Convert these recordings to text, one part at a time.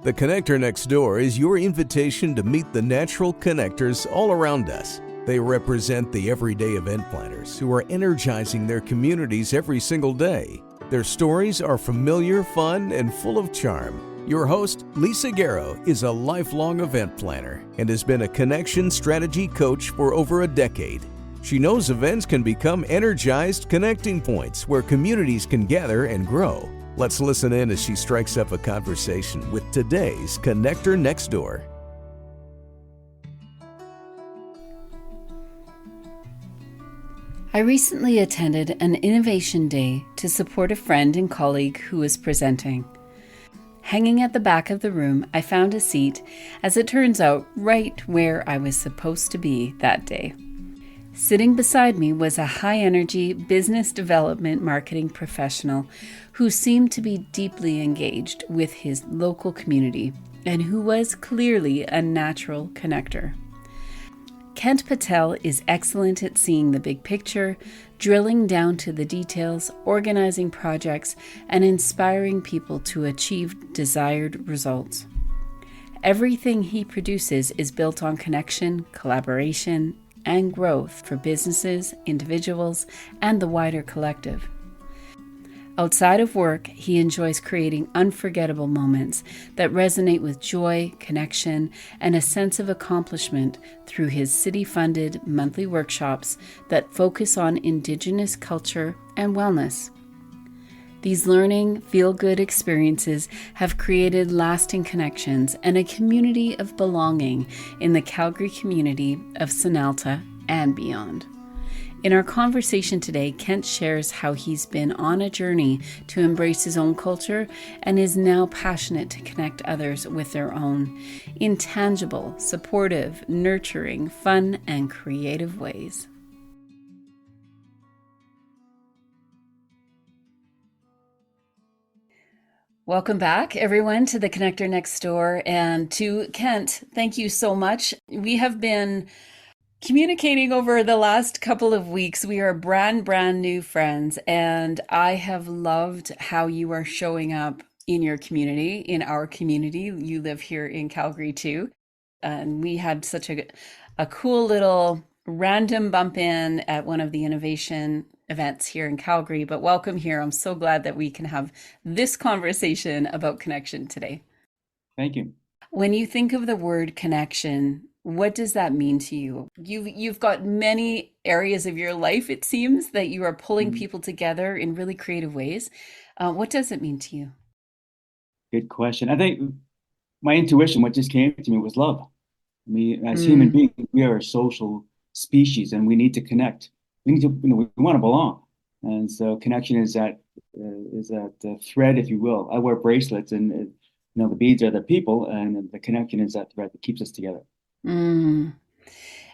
The Connector Next Door is your invitation to meet the natural connectors all around us. They represent the everyday event planners who are energizing their communities every single day. Their stories are familiar, fun, and full of charm. Your host, Lisa Garrow, is a lifelong event planner and has been a connection strategy coach for over a decade. She knows events can become energized connecting points where communities can gather and grow. Let's listen in as she strikes up a conversation with today's Connector Next Door. I recently attended an innovation day to support a friend and colleague who was presenting. Hanging at the back of the room, I found a seat, as it turns out, right where I was supposed to be that day. Sitting beside me was a high-energy business development marketing professional who seemed to be deeply engaged with his local community and who was clearly a natural connector. Kent Patel is excellent at seeing the big picture, drilling down to the details, organizing projects, and inspiring people to achieve desired results. Everything he produces is built on connection, collaboration, and growth for businesses, individuals, and the wider collective. Outside of work, he enjoys creating unforgettable moments that resonate with joy, connection, and a sense of accomplishment through his city-funded monthly workshops that focus on Indigenous culture and wellness. These learning, feel-good experiences have created lasting connections and a community of belonging in the Calgary community of Sinalta and beyond. In our conversation today, Kent shares how he's been on a journey to embrace his own culture and is now passionate to connect others with their own, in tangible, supportive, nurturing, fun, and creative ways. Welcome back, everyone, to the Connector Next Door, and to Kent. Thank you so much. We have been communicating over the last couple of weeks. We are brand new friends, and I have loved how you are showing up in your community, in our community. You live here in Calgary too, and we had such a cool little random bump in at one of the innovation events here in Calgary. But welcome here. I'm so glad that we can have this conversation about connection today. Thank you. When you think of the word connection, what does that mean to you? You've got many areas of your life, it seems, that you are pulling people together in really creative ways. What does it mean to you? Good question. I think my intuition, what just came to me was love. I mean, as human beings, we are a social species and we need to connect. We need to, we want to belong. And so connection is that thread, if you will. I wear bracelets and, the beads are the people and the connection is that thread that keeps us together. And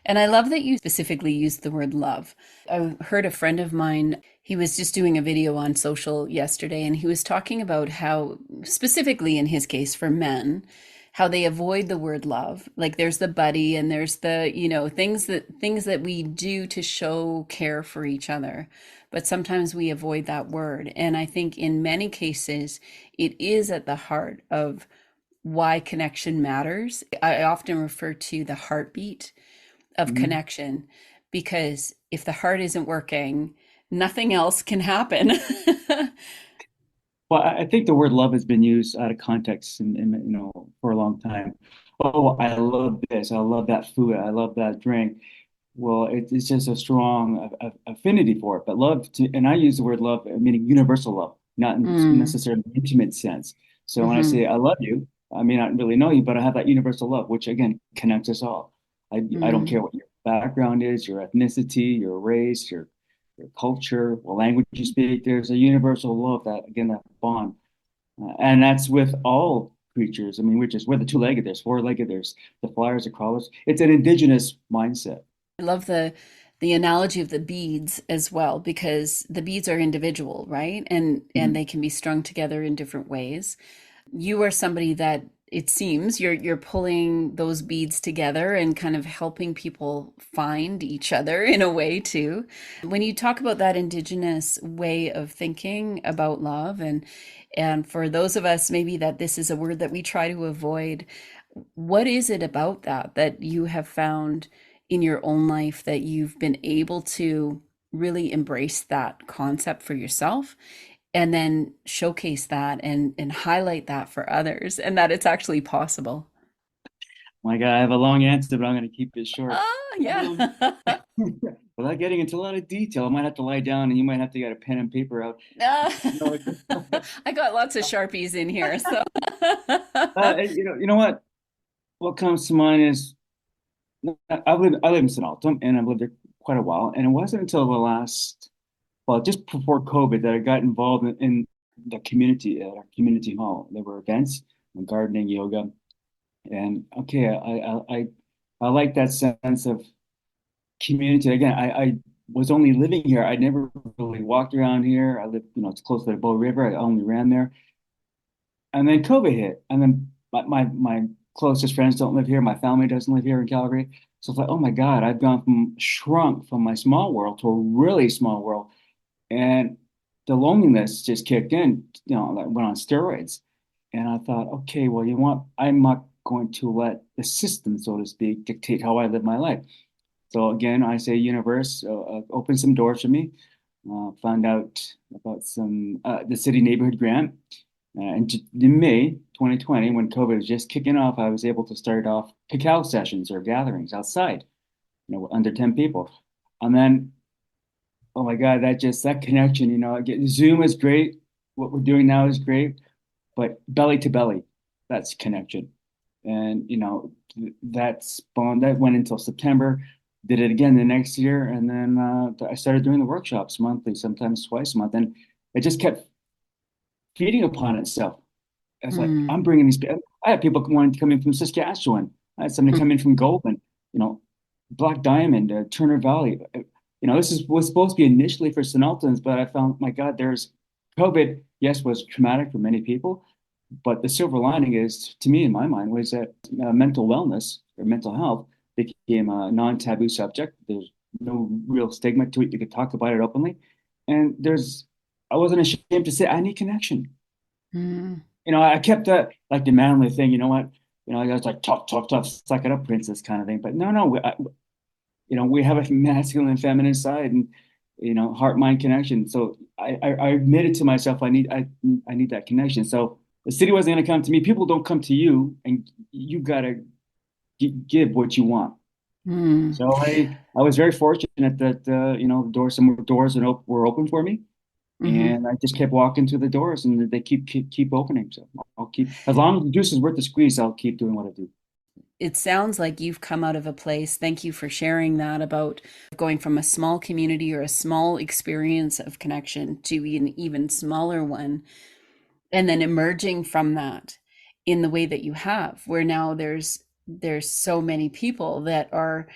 I love that you specifically used the word love. I heard a friend of mine, he was just doing a video on social yesterday, and he was talking about how, specifically in his case for men, how they avoid the word love. Like there's the buddy and there's the, things that we do to show care for each other. But sometimes we avoid that word. And I think in many cases, it is at the heart of why connection matters. I often refer to the heartbeat of connection, because if the heart isn't working, nothing else can happen. Well, I think the word love has been used out of context for a long time. Oh, I love this. I love that food. I love that drink. Well, it's just a strong affinity for it. But and I use the word love, meaning universal love, not necessarily an intimate sense. So when I say I love you, I may not really know you, but I have that universal love, which again connects us all. I don't care what your background is, your ethnicity, your race, your culture, what language you speak. There's a universal love that bond, and that's with all creatures. I mean, we're the two-legged. There's four-legged. There's the flyers, the crawlers. It's an indigenous mindset. I love the analogy of the beads as well, because the beads are individual, right? And they can be strung together in different ways. You are somebody that it seems you're pulling those beads together and kind of helping people find each other in a way too. When you talk about that indigenous way of thinking about love, and for those of us maybe that this is a word that we try to avoid, what is it about that that you have found in your own life that you've been able to really embrace that concept for yourself and then showcase that and highlight that for others and that it's actually possible? My God, I have a long answer, but I'm going to keep it short. Oh, yeah. Um, Without getting into a lot of detail, I might have to lie down and you might have to get a pen and paper out. No, I got lots of Sharpies in here, so. you know what? What comes to mind is I live in St. Alton and I've lived there quite a while. And it wasn't until the last, well, just before COVID that I got involved in the community at our community hall. There were events, gardening, yoga, and okay, I like that sense of community. Again, I was only living here. I never really walked around here. I lived, it's close to the Bow River. I only ran there. And then COVID hit. And then my closest friends don't live here. My family doesn't live here in Calgary. So it's like, oh my God, I've gone from shrunk from my small world to a really small world. And the loneliness just kicked in, like went on steroids. And I thought, okay, well, I'm not going to let the system, so to speak, dictate how I live my life. So again, I say universe, open some doors for me. Found out about the city neighborhood grant. In May 2020, when COVID was just kicking off, I was able to start off cacao sessions or gatherings outside, under 10 people. And then, oh my God, that connection, Zoom is great. What we're doing now is great, but belly to belly, that's connection. And, that went until September. Did it again the next year, and then I started doing the workshops monthly, sometimes twice a month, and it just kept feeding upon itself. It's like I'm Mm. bringing these. I had people wanting to come in from Saskatchewan. I had somebody come in from Goldman, Black Diamond, Turner Valley. Was supposed to be initially for St. Altons, but I found, my God, there's COVID. Yes, was traumatic for many people, but the silver lining is, to me, in my mind, was that mental wellness or mental health became a non-taboo subject. There's no real stigma to it. You could talk about it openly, and I wasn't ashamed to say I need connection. Mm. I kept that like the manly thing. You know what? I was like tough, tough, tough, suck it up, princess kind of thing. But no, we have a masculine and feminine side, and heart mind connection. So I admitted to myself I need that connection. So the city wasn't going to come to me. People don't come to you, and you got to give what you want. Mm. So I was very fortunate that some doors were open for me, Hmm. and I just kept walking through the doors, and they keep opening. So I'll keep, as long as the juice is worth the squeeze, I'll keep doing what I do. It sounds like you've come out of a place. Thank you for sharing that about going from a small community or a small experience of connection to an even smaller one, and then emerging from that in the way that you have, where now there's so many people that are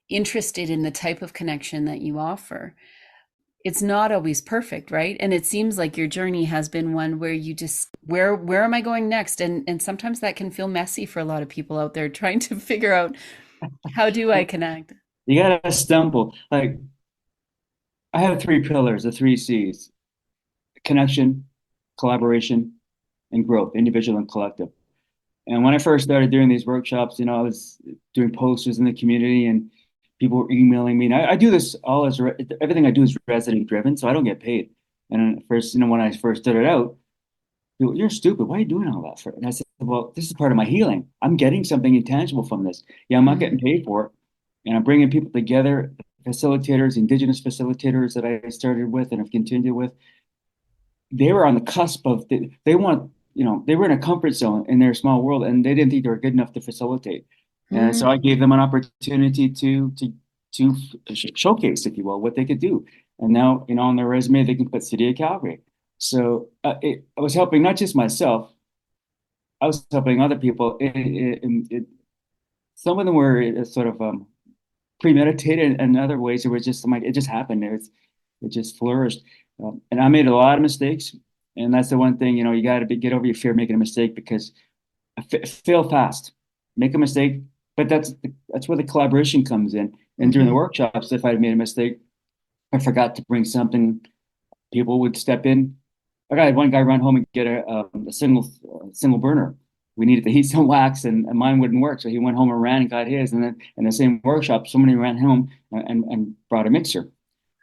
interested in the type of connection that you offer. It's not always perfect, right? And it seems like your journey has been one where you just, where am I going next? And sometimes that can feel messy for a lot of people out there trying to figure out, how do I connect? You gotta stumble. Like, I have three pillars, the three C's: connection, collaboration, and growth, individual and collective. And when I first started doing these workshops, I was doing posters in the community, and people were emailing me. And I do this all everything I do is resident driven, so I don't get paid. And at first, when I first started out, people, you're stupid. Why are you doing all that for? And I said, well, this is part of my healing. I'm getting something intangible from this. Yeah, I'm not getting Mm, paid for it. And I'm bringing people together, facilitators, Indigenous facilitators that I started with and have continued with. They were on the cusp of, they were in a comfort zone in their small world, and they didn't think they were good enough to facilitate. And so I mm, gave them an opportunity to showcase, if you will, what they could do. And now, on their resume, they can put City of Calgary. So I was helping not just myself, I was helping other people. Some of them were sort of premeditated, and other ways it was just like it just happened. It just flourished, and I made a lot of mistakes. And that's the one thing, you got to get over your fear of making a mistake, because fail fast, make a mistake, but that's where the collaboration comes in. And during the Hmm. workshops, if I made a mistake, I forgot to bring something, people would step in. I had one guy run home and get a single burner. We needed to heat some wax, and mine wouldn't work, so he went home and ran and got his. And then in the same workshop, somebody ran home and brought a mixer. Huh.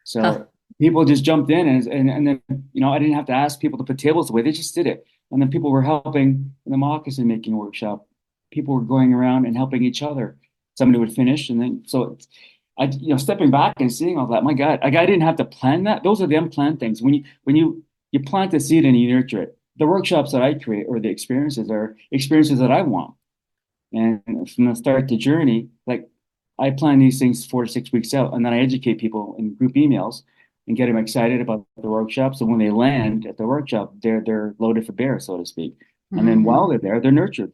So people just jumped in, and then I didn't have to ask people to put tables away; they just did it. And then people were helping in the moccasin making workshop. People were going around and helping each other. Somebody would finish, and then stepping back and seeing all that. My God, like I didn't have to plan that. Those are the unplanned things. When you plant a seed and you nurture it. The workshops that I create or the experiences are experiences that I want. And from the start to journey, like I plan these things 4 to 6 weeks out, and then I educate people in group emails and get them excited about the workshops. And when they land at the workshop, they're loaded for bear, so to speak. And then while Hmm. they're there, they're nurtured.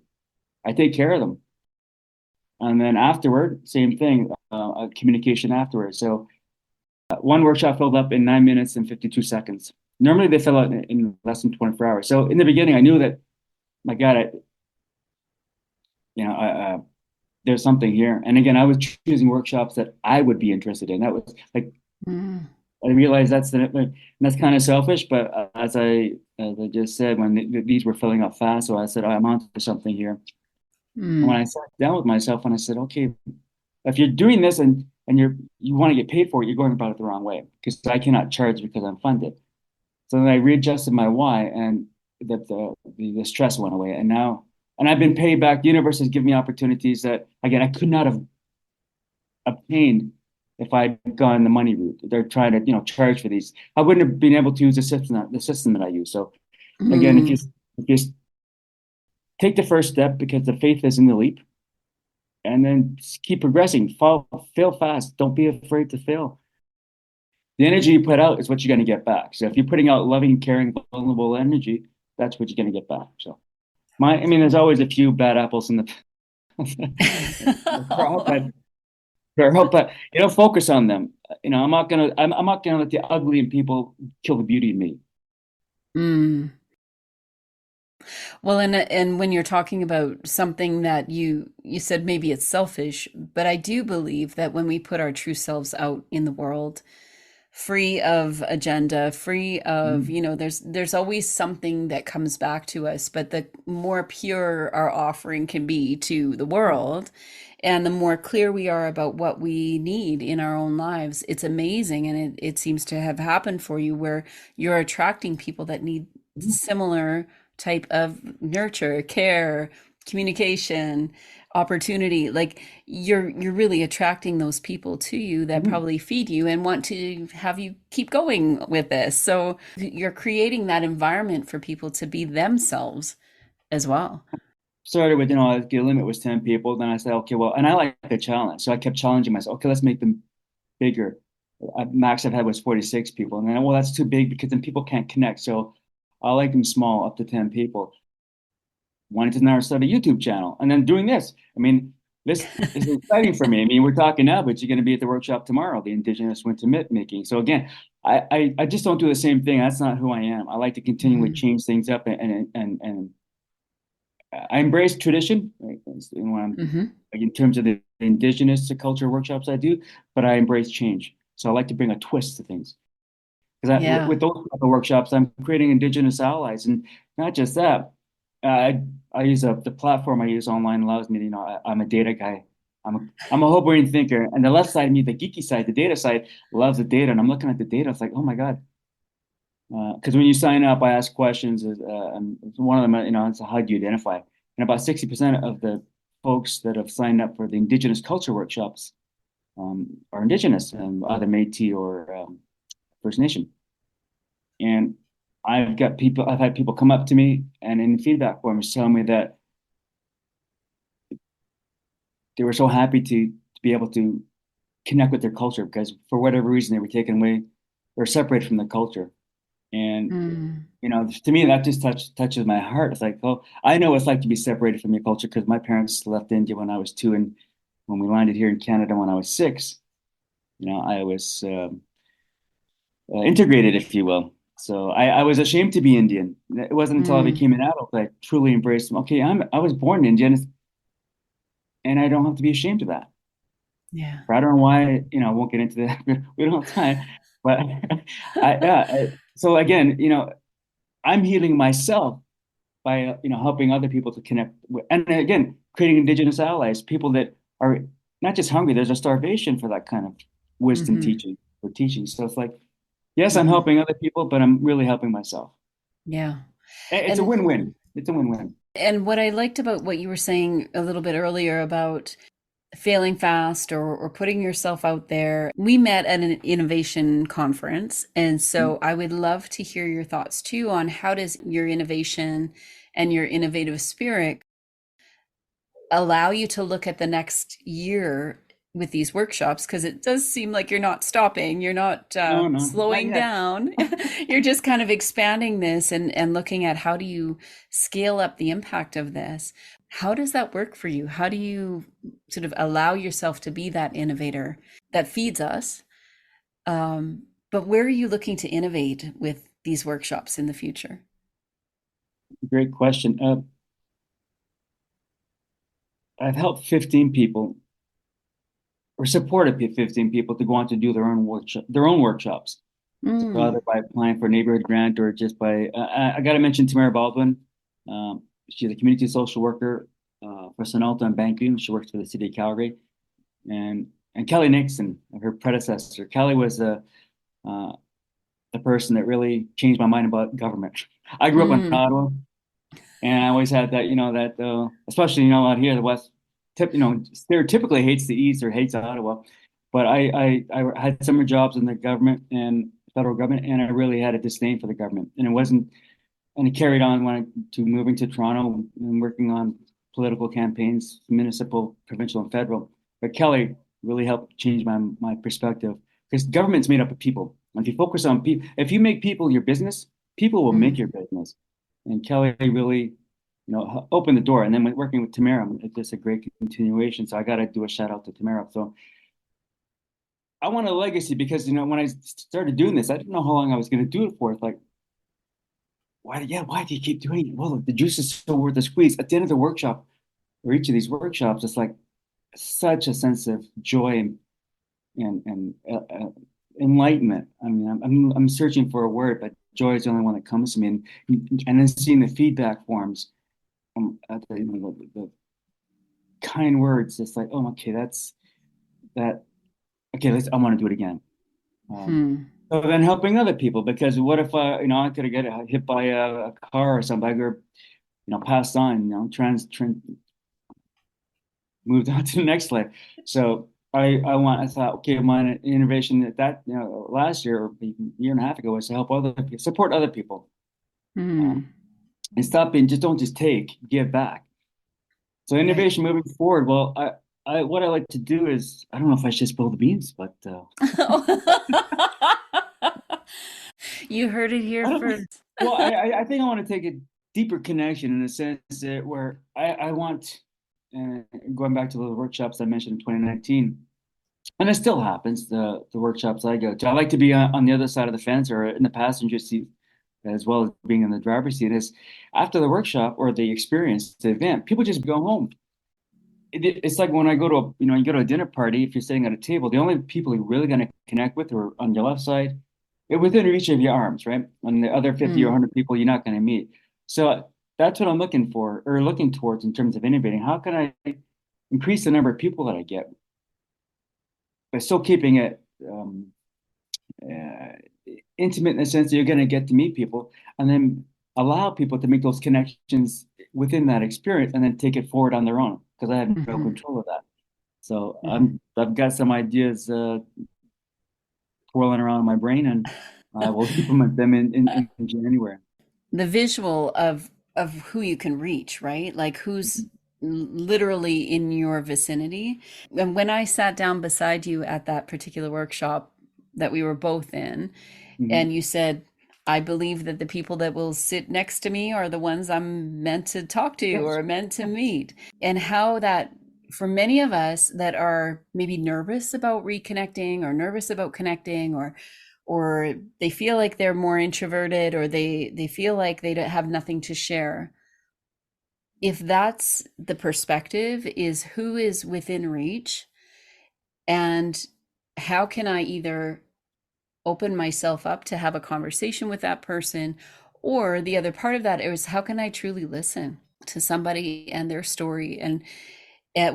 I take care of them. And then afterward, same thing, communication afterwards. So one workshop filled up in 9 minutes and 52 seconds. Normally they fill out in less than 24 hours. So in the beginning, I knew that, my God, you know, I, uh, there's something here. And again, I was choosing workshops that I would be interested in. That was like, Hmm. I realized that's kind of selfish, but as I just said, when these were filling up fast, so I said, I'm on to something here. And when Hmm. I sat down with myself and I said, okay, if you're doing this and you want to get paid for it, you're going about it the wrong way because I cannot charge because I'm funded. So then I readjusted my why, and the stress went away. And I've been paid back. The universe has given me opportunities that again I could not have obtained if I'd gone the money route. They're trying to charge for these. I wouldn't have been able to use the system that I use. So again, if you take the first step because the faith is in the leap, and then keep progressing. Fail fast. Don't be afraid to fail. The energy you put out is what you're going to get back. So if you're putting out loving, caring, vulnerable energy, that's what you're going to get back. So I mean, there's always a few bad apples in the crop, but focus on them. I'm not gonna let the ugly in people kill the beauty in me. Hmm. Well, and when you're talking about something that you said maybe it's selfish, but I do believe that when we put our true selves out in the world, free of agenda, free of, Mhm. there's always something that comes back to us, but the more pure our offering can be to the world, and the more clear we are about what we need in our own lives, it's amazing. And it seems to have happened for you where you're attracting people that need similar type of nurture, care, communication, opportunity. Like you're really attracting those people to you that Mhm. probably feed you and want to have you keep going with this. So you're creating that environment for people to be themselves as well. Started with, the limit was 10 people. Then I said, okay, well, and I like the challenge. So I kept challenging myself. Okay, let's make them bigger. Max I've had was 46 people. And then, well, that's too big because then people can't connect. So I like them small, up to 10 people. Wanted to now start a YouTube channel and then doing this. I mean, this is exciting for me. I mean, we're talking now, but you're going to be at the workshop tomorrow, the Indigenous winter mitt making. So again, I just don't do the same thing. That's not who I am. I like to continually Mm-hmm. change things up, and I embrace tradition, right? When Mm-hmm. like in terms of the Indigenous culture workshops I do, but I embrace change. So I like to bring a twist to things. Because Yeah. with those type of workshops, I'm creating Indigenous allies, and not just that. I use the platform I use online allows me to, I'm a data guy. I'm a whole brain thinker, and the left side of me, the geeky side, the data side, loves the data, and I'm looking at the data. It's like, oh my God. Because when you sign up, I ask questions. And one of them, it's how do you identify? And about 60% of the folks that have signed up for the Indigenous culture workshops are Indigenous, either Métis or First Nation. And I've had people come up to me and in feedback forms tell me that they were so happy to be able to connect with their culture because for whatever reason they were taken away or separated from the culture. And Mm. to me that just touches my heart. It's like, oh, I know what it's like to be separated from your culture because my parents left India when I was 2, and when we landed here in Canada when I was 6, I was integrated, if you will. So I was ashamed to be Indian. It wasn't until I Mm, became an adult that I truly embraced, okay, I was born Indian and I don't have to be ashamed of that. yeah. I don't know why, I won't get into that. We don't have time. But so again, I'm healing myself by, helping other people to connect with, and again, creating Indigenous allies, people that are not just hungry, there's a starvation for that kind of wisdom Hmm. teaching or teaching. So it's like, yes, I'm Hmm. helping other people, but I'm really helping myself. Yeah. It's a And win-win. It's a win-win. what I liked about what you were saying a little bit earlier about failing fast or putting yourself out there. We met at an innovation conference. And so I would love to hear your thoughts too on how does your innovation and your innovative spirit allow you to look at the next year with these workshops, because it does seem like you're not stopping, you're not No, no, not slowing yet. down. You're just kind of expanding this and looking at how do you scale up the impact of this. How does that work for you? How do you sort of allow yourself to be that innovator that feeds us, but where are you looking to innovate with these workshops in the future? Great question. I've helped 15 people or supported 15 people to go on to do their own workshops. So Mm, either by applying for a neighborhood grant or just by, I got to mention Tamara Baldwin. She's a community social worker for Sonalta and Banking. She works for the city of Calgary. And Kelly Nixon, her predecessor. Kelly was uh, the person that really changed my mind about government. I grew up in mm, Ottawa, and I always had that, especially out here, the West, stereotypically hates the East or hates Ottawa. But I had summer jobs in the government and federal government, and I really had a disdain for the government. And it wasn't, and it carried on when to moving to Toronto and working on political campaigns, municipal, provincial, and federal. But Kelly really helped change my perspective because government's made up of people. If you focus on people, if you make people your business, people will make mm. your business. And Kelly really, opened the door. And then working with Tamara, it's just a great continuation. So I got to do a shout out to Tamara. So I want a legacy because when I started doing this, I didn't know how long I was going to do it for. It's like, why do you keep doing it? Well, the juice is so worth the squeeze. At the end of the workshop, or each of these workshops, it's like such a sense of joy and enlightenment. I mean, I'm searching for a word, but joy is the only one that comes to me. And then seeing the feedback forms, the kind words, it's like, oh, okay, that's that. Okay, I want to do it again. Um, Hmm. so then helping other people, because what if I could get hit by a car or something, or passed on, trans moved on to the next life. So I thought, okay, my innovation at that, last year or a year and a half ago was to help other people, support other people, Hmm. and stop being, just don't just take, give back. So Right. innovation moving forward, well, what I like to do is, I don't know if I should spill the beans, but You heard it here I don't, first. well, I think I want to take a deeper connection in the sense that where I want, going back to the workshops I mentioned in 2019, and it still happens, the workshops I go to. I like to be on the other side of the fence or in the passenger seat as well as being in the driver's seat. Is after the workshop or the experience, the event, people just go home. It's like when I go to you go to a dinner party, if you're sitting at a table, the only people you're really going to connect with are on your left side, within reach of your arms, right? And the other 50 or Mm, 100 people you're not going to meet. So that's what I'm looking for or looking towards in terms of innovating. How can I increase the number of people that I get by still keeping it uh, intimate in the sense that you're going to get to meet people and then allow people to make those connections within that experience and then take it forward on their own because I have no mhm, control of that. So mhm. I've got some ideas twirling around in my brain, and I will implement them in January. The visual of who you can reach, right? Like who's literally in your vicinity. And when I sat down beside you at that particular workshop that we were both in, Hmm. and you said, I believe that the people that will sit next to me are the ones I'm meant to talk to Yes. or meant to meet. And how that, for many of us that are maybe nervous about reconnecting or nervous about connecting or they feel like they're more introverted, or they feel like they don't have nothing to share. If that's the perspective, is who is within reach, and how can I either open myself up to have a conversation with that person, or the other part of that is how can I truly listen to somebody and their story, and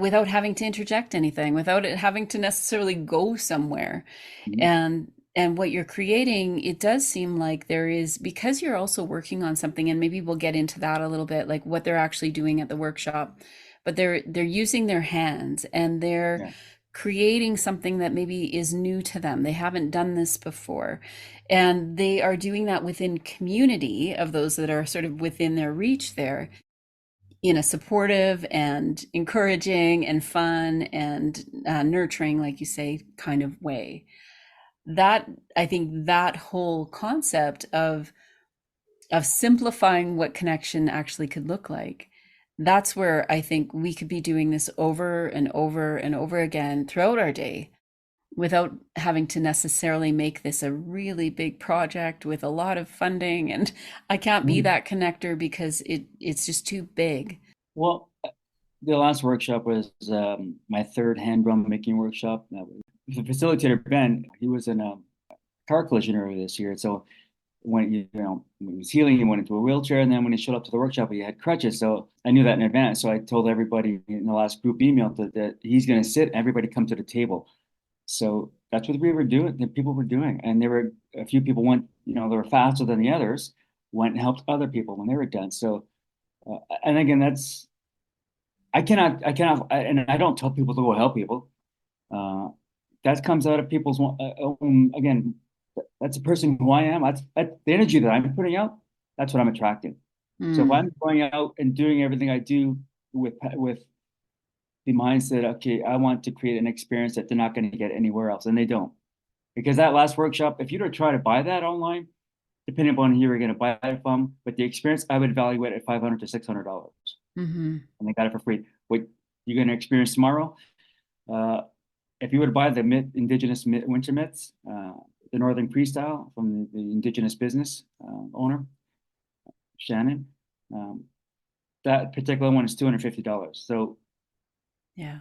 without having to interject anything, without it having to necessarily go somewhere. Mhm. And what you're creating, it does seem like there is, because you're also working on something, and maybe we'll get into that a little bit, like what they're actually doing at the workshop, but they're using their hands, and they're Yeah. creating something that maybe is new to them. They haven't done this before, and they are doing that within community of those that are sort of within their reach there, in a supportive and encouraging and fun and nurturing, like you say, kind of way. That, I think, that whole concept of simplifying what connection actually could look like, that's where I think we could be doing this over and over and over again throughout our day, without having to necessarily make this a really big project with a lot of funding. And I can't be Mhm. that connector because it's just too big. Well, the last workshop was my third hand drum making workshop. The facilitator, Ben, he was in a car collision earlier this year. So when when he was healing, he went into a wheelchair, and then when he showed up to the workshop, he had crutches. So I knew that in advance. So I told everybody in the last group email that he's going to sit. Everybody come to the table. So that's what we were doing. The people were doing, and there were a few people went. They were faster than the others. Went and helped other people when they were done. So and again, and I don't tell people to go help people. Uh, that comes out of people's own, again, that's a person who I am. That's the energy that I'm putting out. That's what I'm attracting. So if Mm, I'm going out and doing everything I do with the mindset, okay, I want to create an experience that they're not going to get anywhere else, and they don't. Because that last workshop, if you were to try to buy that online, depending upon who you're going to buy it from, but the experience I would evaluate at $500 to $600, mm-hmm. and they got it for free. What you're going to experience tomorrow, uh, if you were to buy the indigenous winter mitts, the Northern Cree style from the indigenous business owner, Shannon, um, that particular one is $250. So Yeah.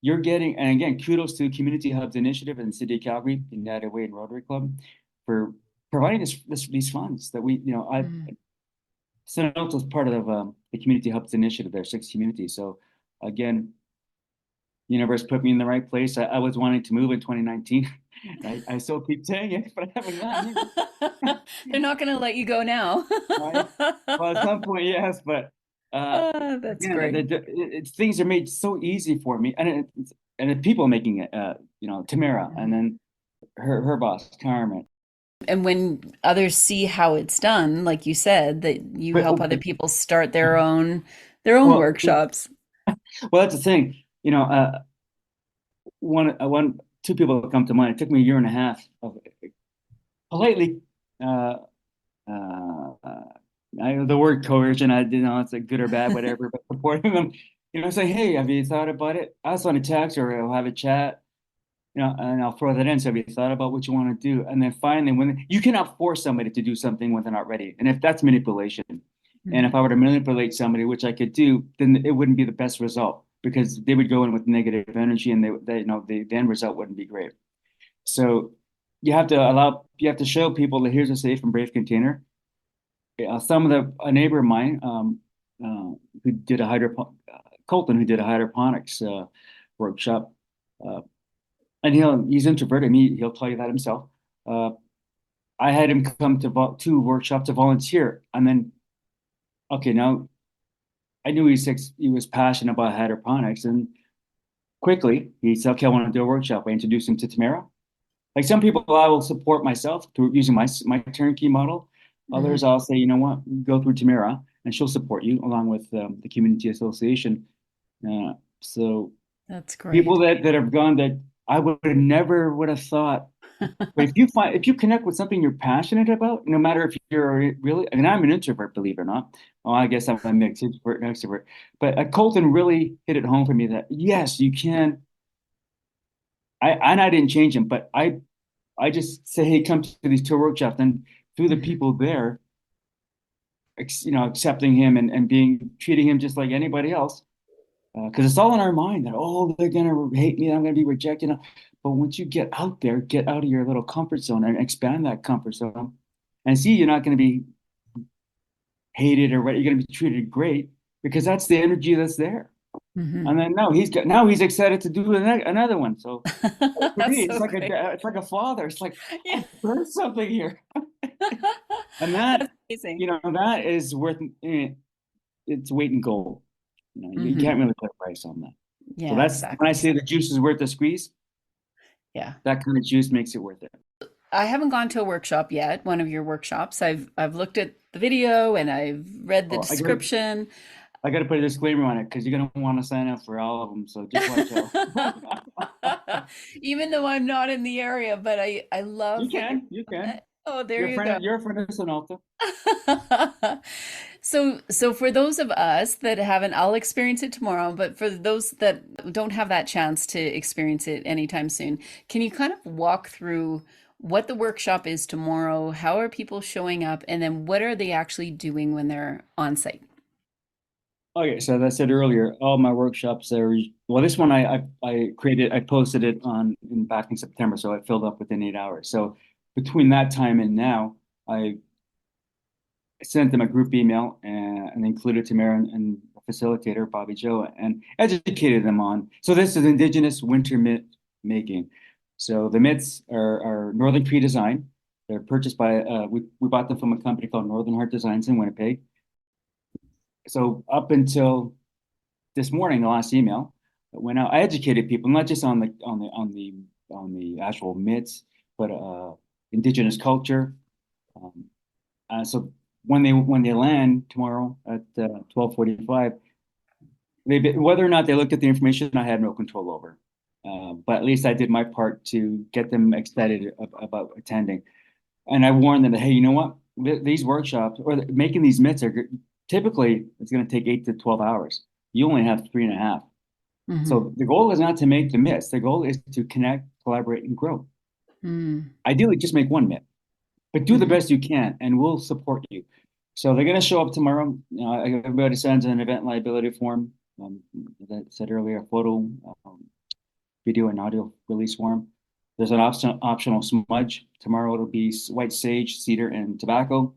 you're getting, and again, kudos to Community Hubs Initiative and City of Calgary, United Way and Rotary Club for providing these funds that I Mm. sent out as part of the Community Hubs Initiative. There are 6 communities. So again, universe put me in the right place. I was wanting to move in 2019. I still keep saying it, but I haven't gotten They're not going to let you go now. right. Well, at some point, yes, but uh, That's again, great. things are made so easy for me, and the people making it. Tamara, and Mhm. then her boss, Carmen. And when others see how it's done, like you said, that you But help other people start their own well, workshops. well, that's the thing. Two people that come to mind. It took me a year and a half of politely. Uh, uh, the word coercion, I didn't know it's a good or bad, whatever, but supporting them, say, hey, have you thought about it? I'll send a text or I'll have a chat, and I'll throw that in. So have you thought about what you want to do? And then finally, when you cannot force somebody to do something when they're not ready. And if that's manipulation, and if Mhm. I were to manipulate somebody, which I could do, then it wouldn't be the best result because they would go in with negative energy and the end result wouldn't be great. So you have to show people that here's a safe and brave container. Some of a neighbor of mine who did a Colton, who did a hydroponics workshop, uh, and he's introverted. He'll tell you that himself. Uh, I had him come to workshop to volunteer, and then okay, now I knew he was passionate about hydroponics, and quickly he said, "Okay, I want to do a workshop." I introduced him to Tamara. Like some people, I will support myself through using my turnkey model. Others, Mhm. I'll say, you know what, go through Tamara, and she'll support you along with the community association. So That's people great. that have gone that I would have thought. But if you connect with something you're passionate about, no matter if you're really, and I'm an introvert, believe it or not. Well, I guess I'm a mix introvert and extrovert. But Colton really hit it home for me that yes, you can. I didn't change him, but I just say, hey, come to these tour workshops, and through the Hmm. people there, accepting him and being treating him just like anybody else, because it's all in our mind that, oh, they're gonna hate me, I'm gonna be rejected. But once you get out there, get out of your little comfort zone and expand that comfort zone, and see you're not gonna be hated or what, you're gonna be treated great because that's the energy that's there. Hmm. And then now he's excited to do another one. So for That's me, so great. it's like a father. It's like Yeah. I've learned something here, and that That's amazing. that is worth its weight in gold. You Hmm. can't really put a price on that. So Yeah, that's when I exactly. say the juice is worth the squeeze. Yeah. That kind of juice makes it worth it. I haven't gone to a workshop yet, one of your workshops. I've looked at the video and I've read the Oh, description. I gotta put a disclaimer on it because you're gonna want to sign up for all of them. So just watch out. Even though I'm not in the area, but I love what you're You can. Oh, there you go. You're a friend of Sonalta. So for those of us that haven't, I'll experience it tomorrow, but for those that don't have that chance to experience it anytime soon, can you kind of walk through what the workshop is tomorrow? How are people showing up? And then what are they actually doing when they're on site? Okay, so as I said earlier, all my workshops are well. This one I created, I posted it back in September, so it filled up within 8 hours. So between that time and now, I sent them a group email and included Tamara and a facilitator, Bobby Joe, and educated them on. So this is Indigenous winter mitt making. So the mitts are Northern Cree design. They're purchased by we bought them from a company called Northern Heart Designs in Winnipeg. So up until this morning, the last email that went out, I educated people not just on the actual mitts, but Indigenous culture. Um, so when they land tomorrow at 12:45, whether or not they looked at the information, I had no control over. But at least I did my part to get them excited about attending. And I warned them that, hey, you know what? These workshops or making these mitts typically it's going to take 8 to 12 hours. You only have three and a half. Hmm. So the goal is not to make the mitts. The goal is to connect, collaborate, and grow. Mm. Ideally, just make one mitt, but do the Hmm. best you can, and we'll support you. So they're going to show up tomorrow. Everybody sends an event liability form. As I said earlier, a photo, video, and audio release form. There's an optional smudge. Tomorrow it'll be white sage, cedar, and tobacco.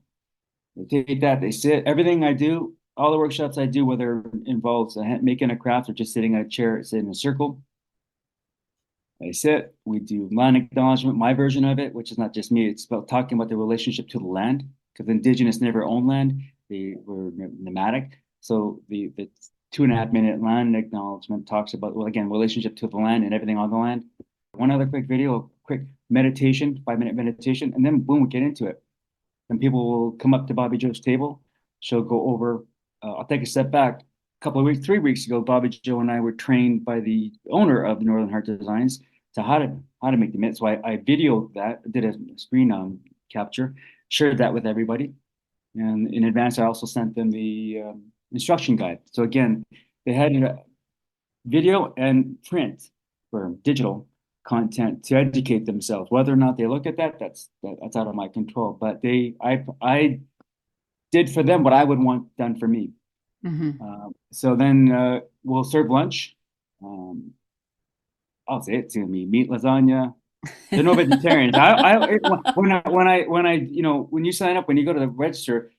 They take that, they sit. Everything I do, all the workshops I do, whether it involves making a craft or just sitting in a chair, sit in a circle, I sit. We do land acknowledgement, my version of it, which is not just me. It's about talking about the relationship to the land, because Indigenous never owned land. They were nomadic. So the 2.5 minute land acknowledgement talks about, well, again, relationship to the land and everything on the land. One other quick video, a quick meditation, 5 minute meditation, and then boom, we get into it. And people will come up to Bobby Joe's table. She'll go over. I'll take a step back. A couple of weeks, 3 weeks ago, Bobby Joe and I were trained by the owner of Northern Heart Designs to how to make the mitt. So I videoed that, did a screen capture, shared that with everybody. And in advance, I also sent them the instruction guide. So again, they had video and print or digital content to educate themselves. Whether or not they look at that, that's out of my control. But I did for them what I would want done for me. Hmm. So then we'll serve lunch. Um, I'll say it's gonna be meat lasagna. They're no vegetarians. When you sign up, when you go to the register,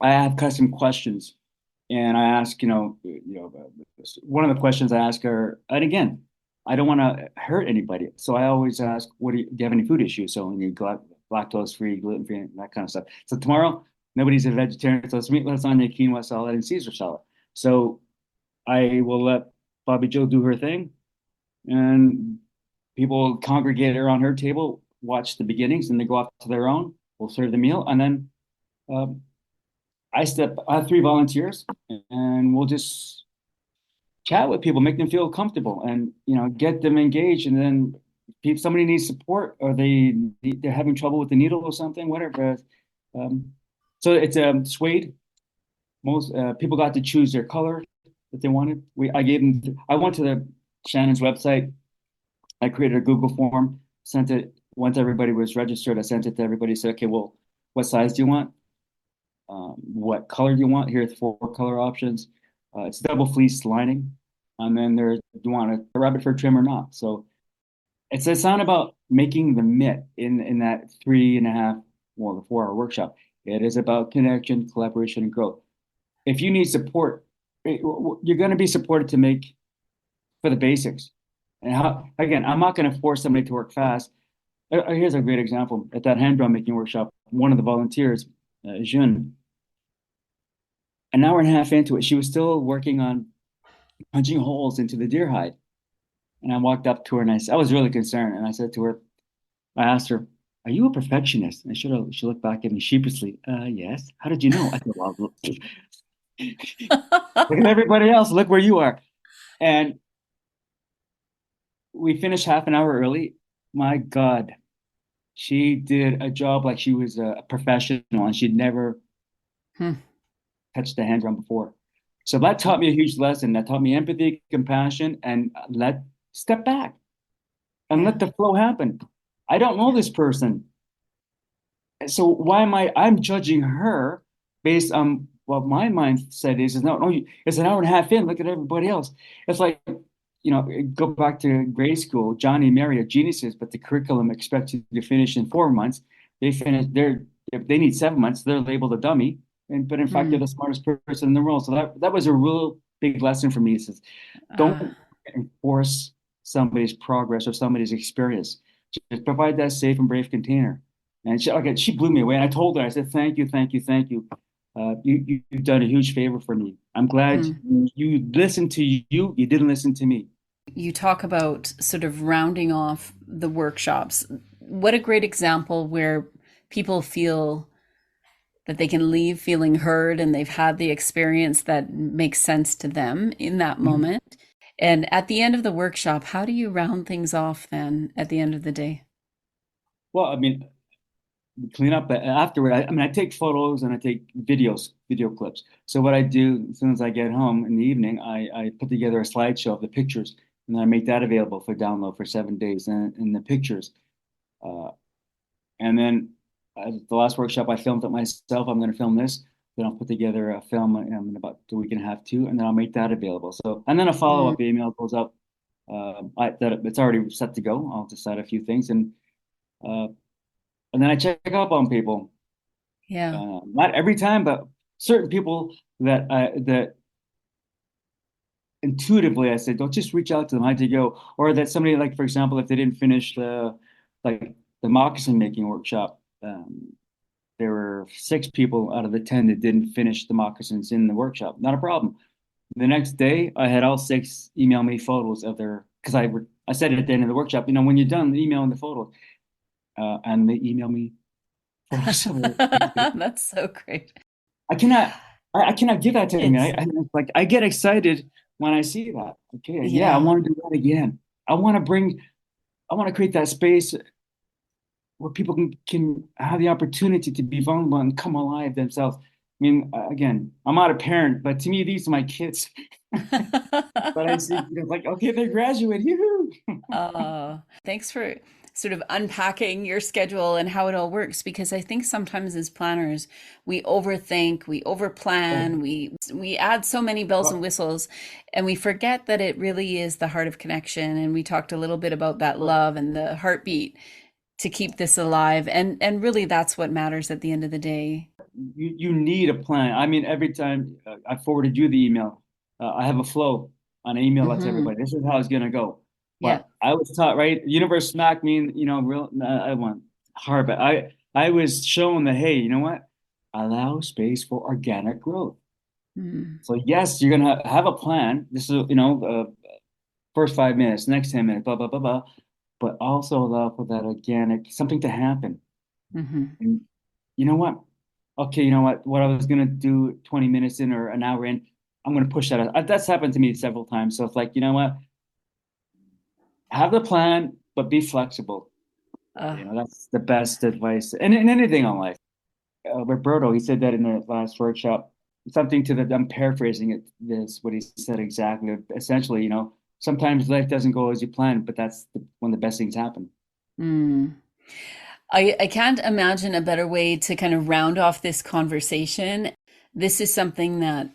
I have custom questions, and I ask, one of the questions I ask are, and again, I don't want to hurt anybody, so I always ask, do you have any food issues? So when you lactose free, gluten free, that kind of stuff. So tomorrow, nobody's a vegetarian, so it's meat lasagna, quinoa salad, and Caesar salad. So I will let Bobby Joe do her thing, and people congregate around her table, watch the beginnings, and they go off to their own. We'll serve the meal, and then. Um, I have three volunteers, and we'll just chat with people, make them feel comfortable, and get them engaged. And then if somebody needs support, or they're having trouble with the needle or something, whatever. Um, so it's suede. Most people got to choose their color that they wanted. I gave them. I went to the Shannon's website. I created a Google form, sent it once everybody was registered, I sent it to everybody. Said, okay, well, what size do you want? What color do you want? Here's 4 color options. It's double fleece lining, and then there's do you want a rabbit fur trim or not? So it's not about making the mitt in that 3.5, well, the 4 hour workshop. It is about connection, collaboration, and growth. If you need support, you're going to be supported to make for the basics. And how, again, I'm not going to force somebody to work fast. Here's a great example. At that hand drum making workshop, one of the volunteers, June, an hour and a half into it, she was still working on punching holes into the deer hide. And I walked up to her and I was really concerned. And I said to her, I asked her, "Are you a perfectionist?" And she looked back at me sheepishly. Yes. How did you know? I said, "Well, look, look at everybody else. Look where you are." And we finished half an hour early. My God, she did a job like she was a professional and she'd never Hmm. touched the hand drum before. So that taught me a huge lesson. That taught me empathy, compassion, and let step back and Yeah. let the flow happen. I don't know this person. So why am I'm judging her based on what my mindset is no, no, it's an hour and a half in, look at everybody else. It's like, go back to grade school. Johnny and Mary are geniuses, but the curriculum expects you to finish in 4 months. They need 7 months, they're labeled a dummy. But in fact, they're Hmm. the smartest person in the world. So that was a real big lesson for me. It says, Uh, don't enforce somebody's progress or somebody's experience. Just provide that safe and brave container. And she blew me away. And I told her, I said, thank you, thank you, thank you. You've done a huge favor for me. I'm glad hmm. you listened to you. You didn't listen to me. You talk about sort of rounding off the workshops. What a great example where people feel that they can leave feeling heard and they've had the experience that makes sense to them in that Mhm. moment. And at the end of the workshop, how do you round things off then at the end of the day? Well, I mean, clean up afterward. I mean, I take photos and I take video clips. So what I do as soon as I get home in the evening, I put together a slideshow of the pictures, and then I make that available for download for 7 days. And the pictures, uh, and then the last workshop I filmed it myself. I'm going to film this. Then I'll put together a film in about a week and a half too, and then I'll make that available. So and then a follow Mm, up email goes up. That it's already set to go. I'll decide a few things uh, and then I check up on people. yeah. Not every time, but certain people that intuitively I said, don't just reach out to them. How'd you go? Or that somebody like, for example, if they didn't finish the moccasin making workshop, there were 6 people out of the 10 that didn't finish the moccasins in the workshop. Not a problem. The next day, I had all 6 email me photos of their because I said at the end of the workshop, when you're done emailing the photos, and they email me photos of their That's so great. I cannot I cannot give that to me. It's, I get excited when I see that. Okay, yeah, I yeah. want to do that again. I want to create that space where people can have the opportunity to be vulnerable and come alive themselves. I mean, again, I'm not a parent, but to me, these are my kids. But I see, like, okay, they graduate. Yoo-hoo. Thanks for sort of unpacking your schedule and how it all works because I think sometimes as planners we overthink, we Oh, overplan, we add so many bells and well, whistles and we forget that it really is the heart of connection and we talked a little bit about that love and the heartbeat to keep this alive and really that's what matters at the end of the day. you need a plan. I mean, every time I forwarded you the email, I have a flow on an email that's Mhm. everybody. This is how it's gonna go. Yeah. But I was taught, right? Universe smacked me, real. I want hard, but I was shown that hey, you know what? Allow space for organic growth. Mm. So yes, you're gonna have a plan. This is first 5 minutes, next 10 minutes, blah blah blah blah. But also allow for that organic something to happen. Mhm. And you know what? Okay, you know what? What I was gonna do 20 minutes in or an hour in, I'm gonna push that. That's happened to me several times. So it's like, you know what? Have the plan, but be flexible. Uh, That's the best advice. And in anything in life. Roberto, he said that in the last workshop. Something to the, I'm paraphrasing what he said exactly. Essentially, sometimes life doesn't go as you plan, but that's when the best things happen. mm. I can't imagine a better way to kind of round off this conversation. This is something that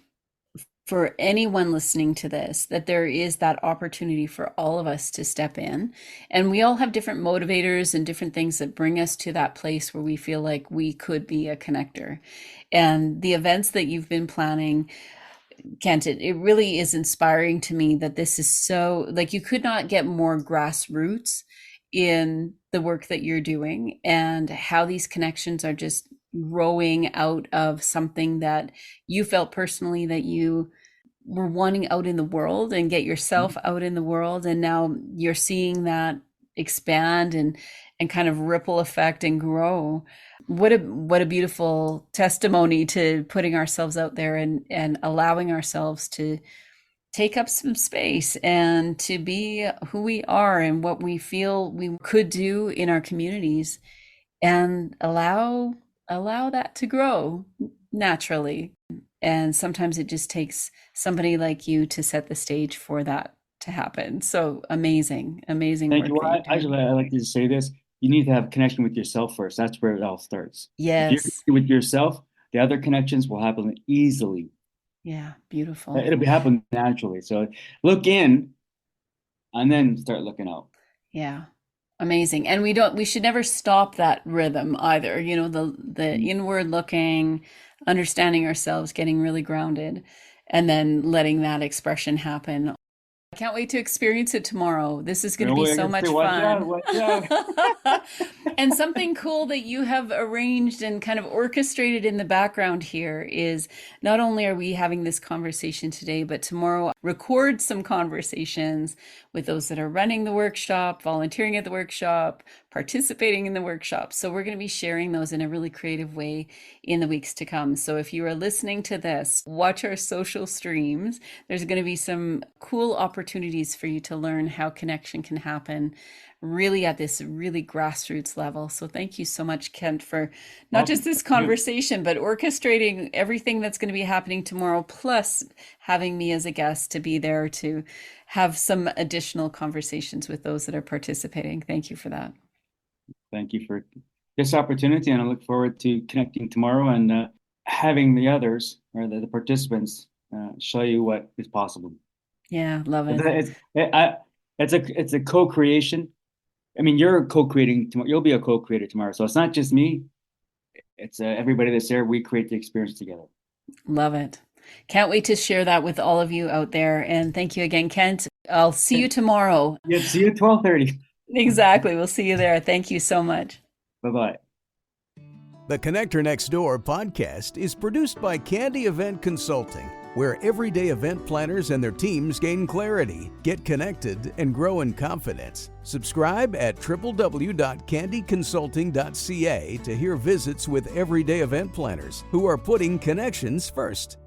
for anyone listening to this, that there is that opportunity for all of us to step in. And we all have different motivators and different things that bring us to that place where we feel like we could be a connector. And the events that you've been planning, Kent, it really is inspiring to me that this is so, like, you could not get more grassroots in the work that you're doing, and how these connections are just growing out of something that you felt personally that you were wanting out in the world, and get yourself out in the world. And now you're seeing that expand and kind of ripple effect and grow. What a beautiful testimony to putting ourselves out there and allowing ourselves to take up some space and to be who we are and what we feel we could do in our communities, and allow that to grow naturally. And sometimes it just takes somebody like you to set the stage for that to happen. So amazing Thank work you. that Well, you're doing. I like to say this. You need to have connection with yourself first. That's where it all starts. If you're Yes. with yourself, the other connections will happen easily. Yeah, beautiful. It'll be happen naturally. So look in and then start looking out. Yeah. Amazing. And we should never stop that rhythm either. You know, the inward looking, understanding ourselves, getting really grounded, and then letting that expression happen. I can't wait to experience it tomorrow. This is going to be Oh, I so guess, much watch out, fun. watch out. And something cool that you have arranged and kind of orchestrated in the background here is, not only are we having this conversation today, but tomorrow record some conversations with those that are running the workshop, volunteering at the workshop, participating in the workshop. So we're going to be sharing those in a really creative way in the weeks to come. So if you are listening to this, watch our social streams. There's going to be some cool opportunities for you to learn how connection can happen really at this really grassroots level. So thank you so much, Kent, for not just Welcome. this conversation, but orchestrating everything that's going to be happening tomorrow, plus having me as a guest to be there to have some additional conversations with those that are participating. Thank you for that. Thank you for this opportunity, and I look forward to connecting tomorrow and having the others or the participants show you what is possible. Yeah, love it. It's a co-creation. I mean, you're co-creating tomorrow. You'll be a co-creator tomorrow. So it's not just me. It's everybody that's there. We create the experience together. Love it. Can't wait to share that with all of you out there. And thank you again, Kent. I'll see you tomorrow. Yeah, see you at 12:30. Exactly. We'll see you there. Thank you so much. Bye-bye. The Connector Next Door podcast is produced by Candy Event Consulting, where everyday event planners and their teams gain clarity, get connected, and grow in confidence. Subscribe at www.candyconsulting.ca to hear visits with everyday event planners who are putting connections first.